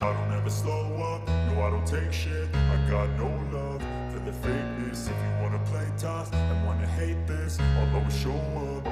I don't ever slow up, no I don't take shit. I got no love for the fakeness. If you wanna play tough and wanna hate this, I'll always show up.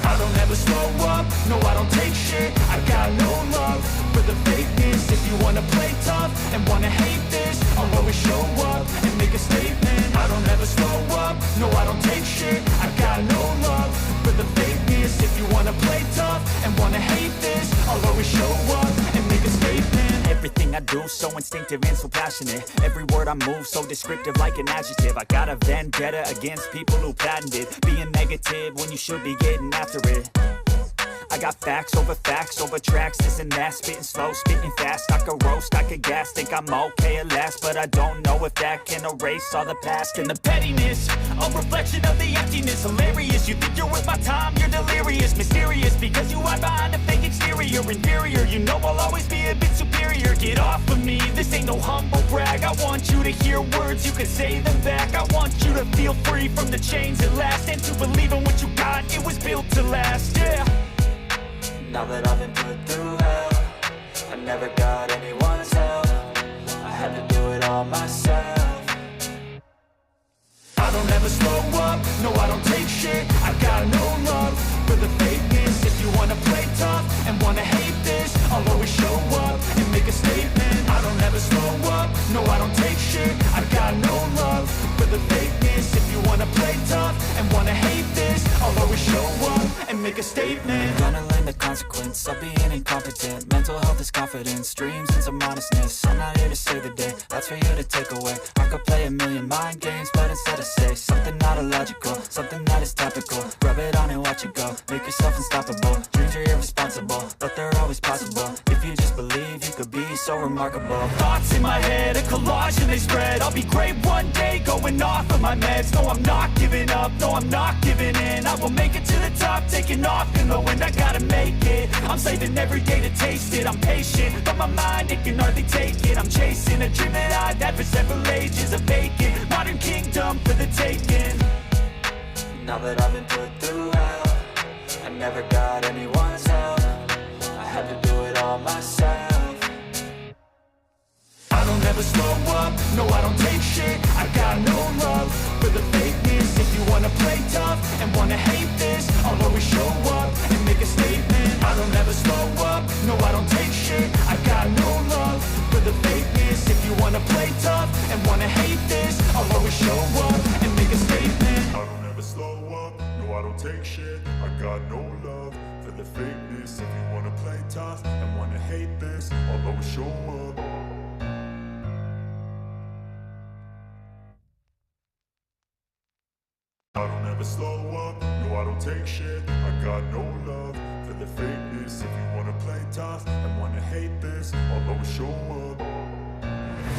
I don't ever slow up, no I don't take shit. I got no love for the fakeness. If you wanna play tough and wanna hate this, I'll always show up and make a statement. I don't ever slow up, no I don't take shit. I got no love for the fakeness. If you wanna play tough and wanna hate this, I'll always show up and make a statement. Everything I do so instinctive and so passionate. Every word I move so descriptive like an adjective. I got a vendetta against people who patented being negative when you should be getting after it. I got facts over tracks, this and that. Spitting slow, spitting fast. I could roast, I could gas. Think I'm okay at last, but I don't know if that can erase all the past. And the pettiness, a reflection of the emptiness. Hilarious, you think you're worth my time, you're delirious. Mysterious, because you hide behind a fake exterior. Inferior, you know I'll always be a bit superior. Get off of me, this ain't no humble brag. I want you to hear words, you can say them back. I want you to feel free from the chains at last, and to believe in what you got, it was built to last, yeah. Now that I've been put through hell, I never got anyone's help. I had to do it all myself. I don't ever slow up, no I don't take shit. I got no love for the fakeness. If you wanna play tough and wanna hate this, I'll always show up and make a statement. I don't ever slow up, no I don't take shit. I got no love for the fakeness. If you wanna play tough and wanna hate this, I'll always show up and make a statement. Gonna learn the consequence of being incompetent. Mental health is confidence, dreams and some honestness. I'm not here to save the day, that's for you to take away. I could play a million mind games, but instead I say something not illogical, something that is topical. Rub it on and watch it go, make yourself unstoppable. Dreams are irresponsible, but they're always possible. If you just believe, you could be so remarkable. Thoughts in my head, a collage and they spread. I'll be great one day, going off of my meds. No, I'm not giving up, no, I'm not giving in. I will make it to the top, taking off in the wind. I gotta make it, I'm saving every day to taste it. I'm patient, but my mind, it can hardly take it. I'm chasing a dream that I've had for several ages. A vacant, modern kingdom for the taking. Now that I've been put through hell, I never got anyone's help. I had to do it all myself. I don't ever slow up, no I don't take shit. I got no love for the fakeness. If you wanna play tough and wanna hate this, I'll always show up and make a statement. I don't ever slow up, no I don't take shit. I got no love for the fakeness. If you wanna play tough and wanna hate this, I'll always show up and make a statement. I don't ever slow up, no I don't take shit. I got no love for the fakeness. If you wanna play tough and wanna hate this, I'll always show up. I don't ever slow up, no I don't take shit. I got no love for the fakeness. If you wanna play tough and wanna hate this, I'll always show up.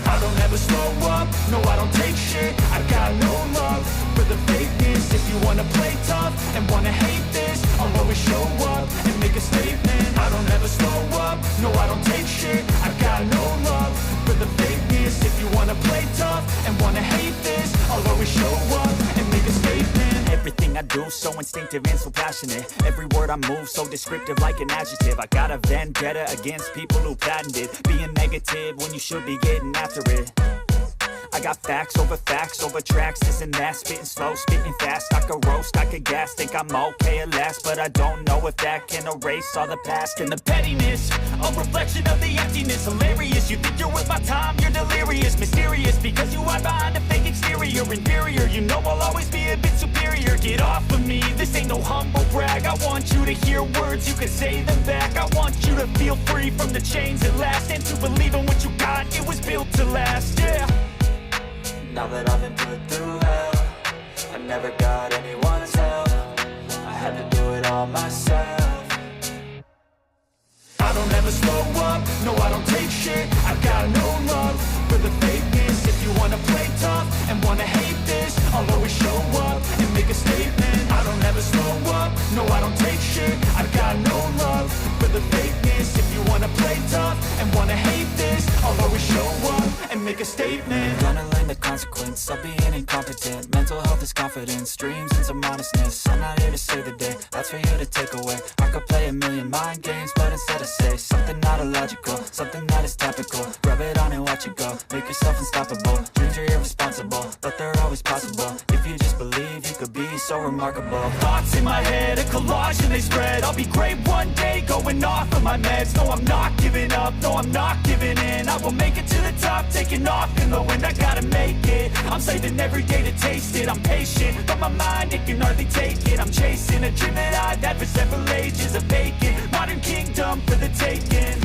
I don't ever slow up, no I don't take shit. I got no love for the fakeness. If you wanna play tough and wanna hate this, I'll always show up and make a statement. I don't ever slow up, no I don't take shit. I got no love for the fakeness. If you wanna play tough and wanna hate this, I'll always show up and make a statement. Everything I do so instinctive and so passionate. Every word I move so descriptive like an adjective. I got a vendetta against people who patented being negative when you should be getting after it. I got facts over tracks, this and that. Spitting slow, spitting fast. I could roast, I could gas. Think I'm okay at last, but I don't know if that can erase all the past. And the pettiness, a reflection of the emptiness. Hilarious, you think you're worth my time, you're delirious. Mysterious, because you hide behind a fake exterior. Inferior, you know I'll always be a bit superior. Get off of me, this ain't no humble brag. I want you to hear words, you can say them back. I want you to feel free from the chains at last, and to believe in what you got, it was built to last, yeah. Now that I've been put through hell, I never got anyone's help. I had to do it all myself. I don't ever slow up, no I don't take shit. I got no love for the fakeness. If you wanna play tough and wanna hate this, I'll always show up and make a statement. I don't ever slow up, no I don't take shit. I got no love for the fakeness. If you wanna play tough and wanna hate this, I'll always show up and make a statement. Gonna learn the consequences consequence of being incompetent. Mental health is confidence, dreams and some honestness. I'm not here to save the day, that's for you to take away. I could play a million mind games, but instead I say something not illogical, something that is topical. Rub it on and watch it go, make yourself unstoppable. Dreams are irresponsible, but they're always possible. If you just believe, you could be so remarkable. Thoughts in my head, a collage and they spread. I'll be great one day, going off of my meds. No, I'm not giving up, no, I'm not giving in. I will make it to the top, taking off in the wind. I gotta make it, I'm saving every day to taste it. I'm patient, but my mind, it can hardly take it. I'm chasing a dream that I've had for several ages. A vacant, modern kingdom for the taking.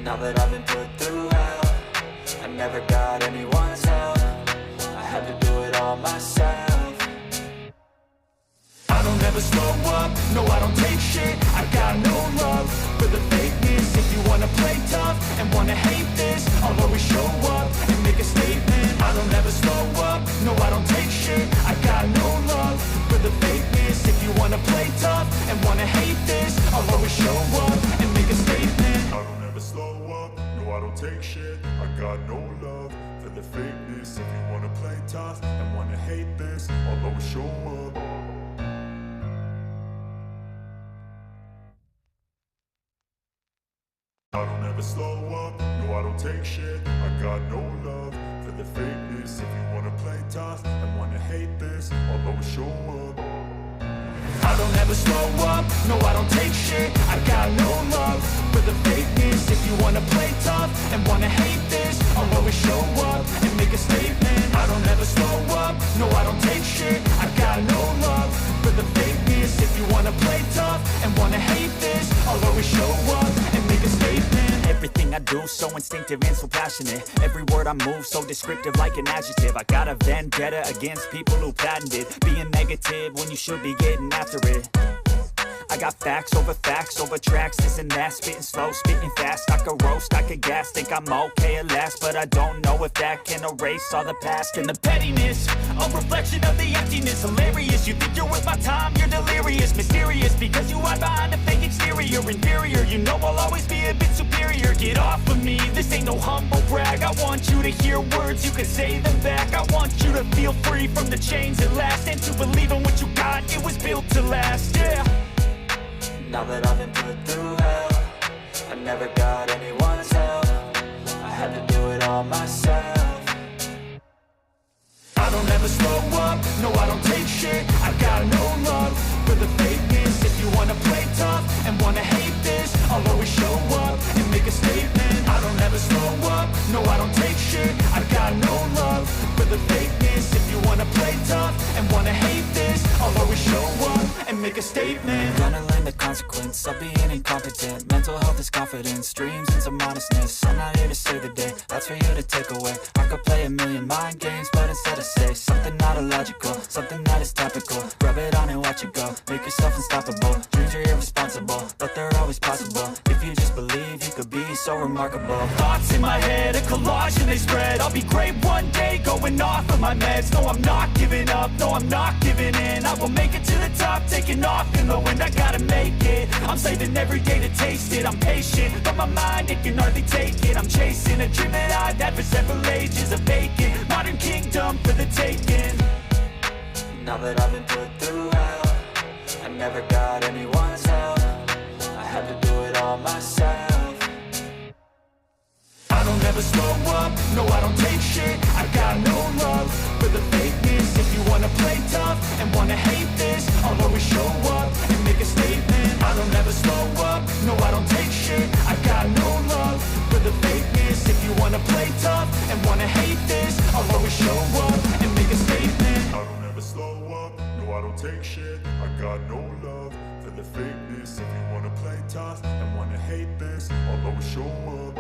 Now that I've been put through hell, I never got anyone's help. I had to do it all myself. I don't ever slow up, no I don't take shit. I got no love for the fakeness. If you wanna play tough and wanna hate this, I'll always show up and make a statement. I don't ever slow up, no I don't take shit. I got no love for the fakeness. If you wanna play tough and wanna hate this, I'll always show up and make a statement. I don't ever slow up, no I don't take shit. I got no love for the fakeness. If you wanna play tough and wanna hate this, I'll always show up. I don't ever slow up, no I don't take shit. I got no love for the fakeness. If you wanna play tough and wanna hate this, I'll always show up. I don't ever slow up, no I don't take shit. I got no love for the fakeness. If you wanna play tough and wanna hate this, I'll always show up and make a statement. I don't ever slow up, no I don't take shit. I got no love for the fakeness. If you wanna play tough and wanna hate this, I'll always show up and make a statement. Everything I do so instinctive and so passionate. Every word I move so descriptive like an adjective. I got a vendetta against people who patented being negative when you should be getting after it. I got facts over tracks, this and that. Spitting slow, spitting fast. I could roast, I could gas. Think I'm okay at last, but I don't know if that can erase all the past. And the pettiness, a reflection of the emptiness. Hilarious, you think you're worth my time, you're delirious. Mysterious, because you hide behind a fake exterior. Inferior, you know I'll always be a bit superior. Get off of me, this ain't no humble brag. I want you to hear words, you can say them back. I want you to feel free from the chains at last, and to believe in what you got, it was built to last, yeah. Now that I've been put through hell, I never got anyone's help. I had to do it all myself. I don't ever slow up, no I don't take shit. I got no love for the fakeness. If you wanna play tough and wanna hate this, I'll always show up and make a statement. I don't ever slow up, no I don't take shit. I got no love for the fakeness. If you wanna play tough and wanna hate this, I'll always show up and make a statement. Gonna learn the consequence of being incompetent. Mental health is confidence, dreams and some honestness. I'm not here to save the day, that's for you to take away. I could play a million mind games, but instead I say something not illogical, something that is topical. Rub it on and watch it go, make yourself unstoppable. Dreams are irresponsible, but they're always possible. If you just believe, you could be so remarkable. Thoughts in my head, a collage and they spread. I'll be great one day, going off of my meds. No, I'm not giving up, no, I'm not giving in. I will make it to the top, taking off in the wind. I gotta make it, I'm saving every day to taste it. I'm patient, but my mind, it can hardly take it. I'm chasing a dream that I've had for several ages. A vacant, modern kingdom for the taking. Now that I've been put through hell, I never got anyone's help. I had to do it all myself. I don't ever slow up, no I don't take shit. I got no love for the fakeness. If you wanna play tough and wanna hate this, I'll always show up and make a statement. I don't ever slow up, no I don't take shit. I got no love for the fakeness. If you wanna play tough and wanna hate this, I'll always show up and make a statement. I don't ever slow up, no I don't take shit. I got no love for the fakeness. If you wanna play tough and wanna hate this, I'll always show up.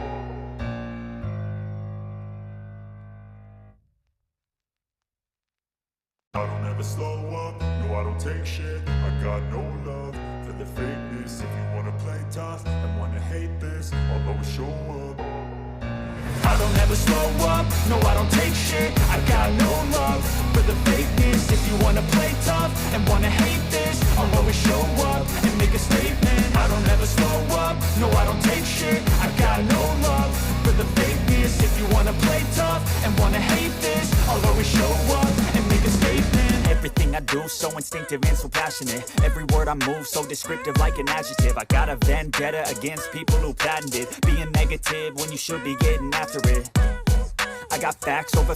I don't ever slow up, no I don't take shit. I got no love for the fakeness. If you wanna play tough and wanna hate this, I'll always show up. I don't ever slow up, no I don't take shit. I got no love for the fakeness. If you wanna play tough and wanna hate this, I'll always show up and make a statement. I don't ever slow up, no I don't take shit. I got no love for the fakeness. If you wanna play tough and wanna hate this, do, so instinctive and so passionate. Every word I move, so descriptive like an adjective. I got a vendetta against people who patented being negative when you should be getting after it. I got facts over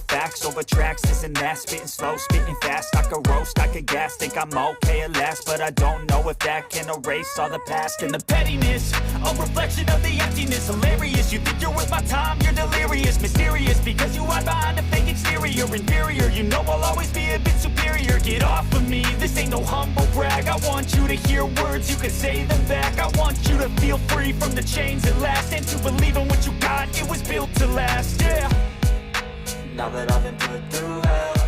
tracks, this and that. Spitting slow, spitting fast, I could roast, I could gas. Think I'm okay at last, but I don't know if that can erase all the past. And the pettiness, a reflection of the emptiness. Hilarious, you think you're worth my time, you're delirious. Mysterious, because you hide behind a fake exterior. Inferior, you know I'll always be a bit superior. Get off of me, this ain't no humble brag. I want you to hear words, you can say them back. I want you to feel free from the chains at last, and to believe in what you got, it was built to last, yeah. Now that I've been put through hell,